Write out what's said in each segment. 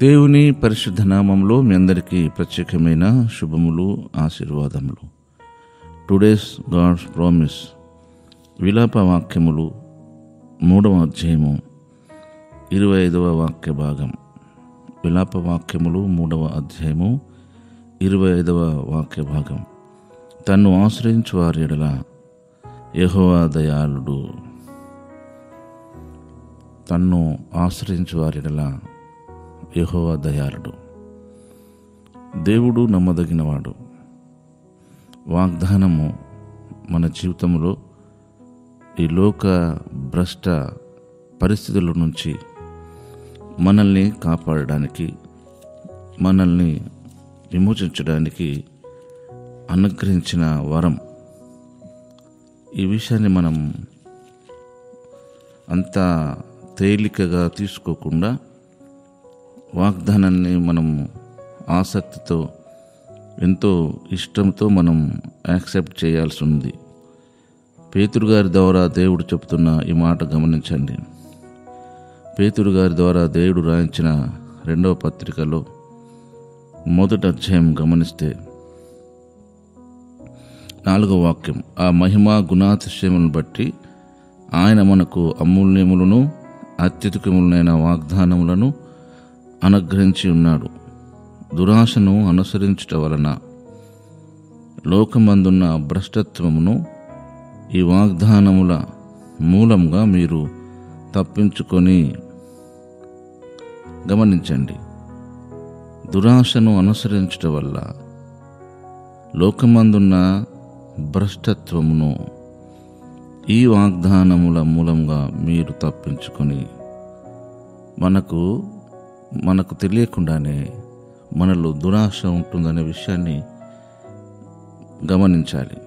దేవుని పరిశుద్ధ నామంలో మీ అందరికీ ప్రత్యేకమైన శుభములు, ఆశీర్వాదములు. టుడేస్ గాడ్స్ ప్రామిస్ విలాప వాక్యములు 3వ అధ్యాయము 25వ వాక్య భాగం. విలాప వాక్యములు 3వ అధ్యాయము 25వ వాక్య భాగం. తన్ను ఆశ్రయించు వారి యెడల యెహోవా దయాళుడు. తన్ను ఆశ్రయించు వారి యెడల యెహోవా దయాళుడు. దేవుడు నమ్మదగినవాడు. వాగ్దానము మన జీవితంలో ఈ లోక భ్రష్ట పరిస్థితుల నుంచి మనల్ని కాపాడడానికి, మనల్ని విమోచించడానికి అనుగ్రహించిన వరం. ఈ విషయాన్ని మనం అంత తేలికగా తీసుకోకుండా వాగ్దానాన్ని మనం ఆసక్తితో, ఎంతో ఇష్టంతో మనం యాక్సెప్ట్ చేయాల్సి ఉంది. పేతురు గారి ద్వారా దేవుడు చెప్తున్న ఈ మాట గమనించండి. పేతురు గారి ద్వారా దేవుడు రాయించిన 2వ పత్రికలో 1వ అధ్యాయం గమనిస్తే 4వ వాక్యం. ఆ మహిమా గుణాతిశయములను బట్టి ఆయన మనకు అమూల్యములను అత్యధికములైన వాగ్దానములను అనుగ్రహించి ఉన్నాడు. దురాశను అనుసరించుట వలన లోకమందున్న భ్రష్టత్వమును ఈ వాగ్దానముల మూలంగా మీరు తప్పించుకొని. గమనించండి, దురాశను అనుసరించుట వల్ల లోకమందున్న భ్రష్టత్వమును ఈ వాగ్దానముల మూలంగా మీరు తప్పించుకొని. మనకు తెలియకుండానే మనలో దురాశ ఉంటుందనే విషయాన్ని గమనించాలి.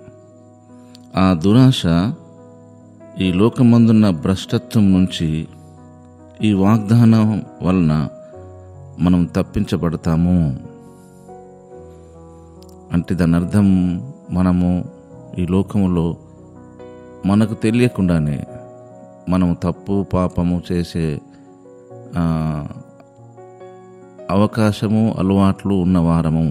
ఆ దురాశ ఈ లోకమందున్న భ్రష్టత్వం నుంచి ఈ వాగ్దానం వలన మనం తప్పించబడతాము అంటే దాని అర్థం, మనము ఈ లోకములో మనకు తెలియకుండానే మనము తప్పు పాపము చేసే అవకాశము, అలవాట్లు ఉన్నవారము.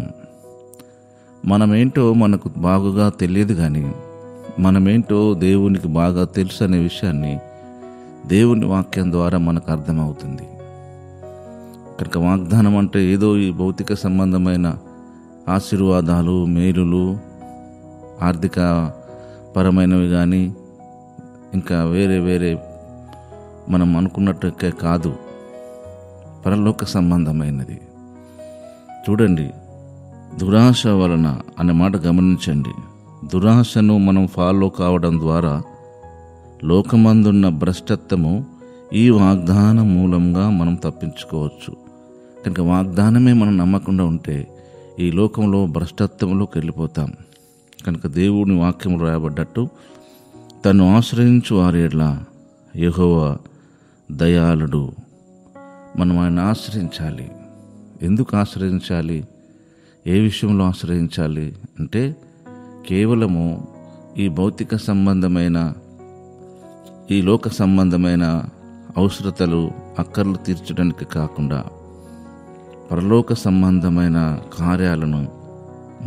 మనమేంటో మనకు బాగుగా తెలియదు, కానీ మనమేంటో దేవునికి బాగా తెలుసు అనే విషయాన్ని దేవుని వాక్యం ద్వారా మనకు అర్థమవుతుంది. కనుక వాగ్దానం అంటే ఏదో ఈ భౌతిక సంబంధమైన ఆశీర్వాదాలు, మేలులు, ఆర్థిక పరమైనవి కానీ ఇంకా వేరే మనం అనుకున్నట్టుగా కాదు, పరలోక సంబంధమైనది. చూడండి, దురాశ వలన అనే మాట గమనించండి. దురాశను మనం ఫాలో కావడం ద్వారా లోకమందున్న భ్రష్టత్వము ఈ వాగ్దానం మూలంగా మనం తప్పించుకోవచ్చు. కనుక వాగ్దానమే మనం నమ్మకుండా ఉంటే ఈ లోకంలో భ్రష్టత్వంలోకి వెళ్ళిపోతాం. కనుక దేవుని వాక్యములు రాయబడ్డట్టు తను ఆశ్రయించు వారి యెడల యెహోవా దయాళుడు. మనం ఆయన ఆశ్రయించాలి. ఎందుకు ఆశ్రయించాలి? ఏ విషయంలో ఆశ్రయించాలి అంటే, కేవలము ఈ భౌతిక సంబంధమైన, ఈ లోక సంబంధమైన అవసరతలు, అక్కర్లు తీర్చడానికి కాకుండా పరలోక సంబంధమైన కార్యాలను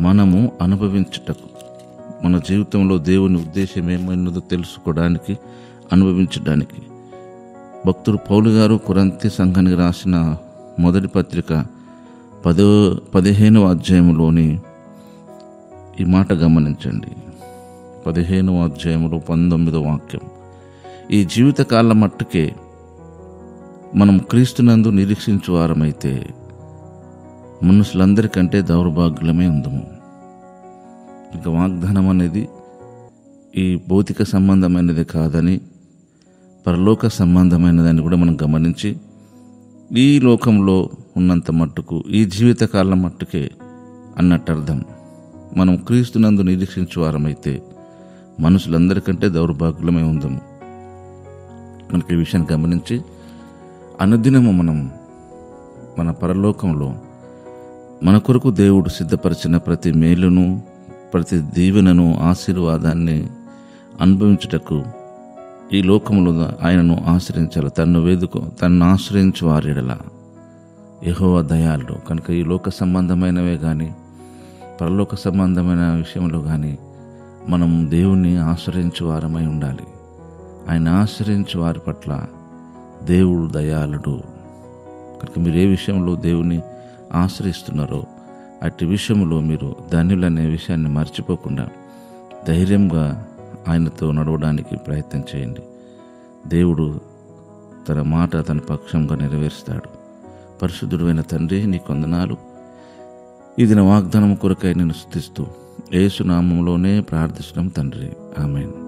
మనము అనుభవించుటకు, మన జీవితంలో దేవుని ఉద్దేశం ఏమైనదో తెలుసుకోవడానికి, అనుభవించడానికి. భక్తుడు పౌలు గారు కొరింథీ సంఘానికి రాసిన మొదటి పత్రిక 15వ అధ్యాయంలోని ఈ మాట గమనించండి. 15వ అధ్యాయంలో 19వ వాక్యం. ఈ జీవితకాలం మట్టుకే మనం క్రీస్తునందు నిరీక్షించు వారమైతే మనుషులందరికంటే దౌర్భాగ్యులమే ఉందము. ఇక వాగ్దానం అనేది ఈ భౌతిక సంబంధమైనది కాదని, పరలోక సంబంధమైనదని కూడా మనం గమనించి, ఈ లోకంలో ఉన్నంత మట్టుకు, ఈ జీవితకాలం మట్టుకే అన్నట్టు అర్థం. మనం క్రీస్తునందు నిరీక్షించు వారమైతే మనుషులందరికంటే దౌర్భాగ్యులమే ఉందము. మనకి ఈ విషయాన్ని గమనించి అనుదినము మనం మన పరలోకంలో మన కొరకు దేవుడు సిద్ధపరిచిన ప్రతి మేలును, ప్రతి దీవెనను, ఆశీర్వాదాన్ని అనుభవించుటకు ఈ లోకములో ఆయనను ఆశ్రయించాలి. తన్ను ఆశ్రయించు వారి యెడల యెహోవా దయాళుడు కనుక ఈ లోక సంబంధమైనవే కానీ పరలోక సంబంధమైన విషయంలో కానీ మనం దేవుణ్ణి ఆశ్రయించు వారమై ఉండాలి. ఆయన ఆశ్రయించు వారి పట్ల దేవుడు దయాళుడు. కనుక మీరు ఏ విషయంలో దేవుని ఆశ్రయిస్తున్నారో అట్టి విషయంలో మీరు ధన్యులనే విషయాన్ని మర్చిపోకుండా ధైర్యంగా ఆయనతో నడవడానికి ప్రయత్నం చేయండి. దేవుడు తన మాట తన పక్షంగా నెరవేరుస్తాడు. పరిశుద్ధుడైన తండ్రి, నీకు వందనాలు. ఈ దిన వాగ్దానం కొరకై నేను స్తుతిస్తూ యేసు నామములోనే ప్రార్థిస్తున్నాం తండ్రి. ఆమేన్.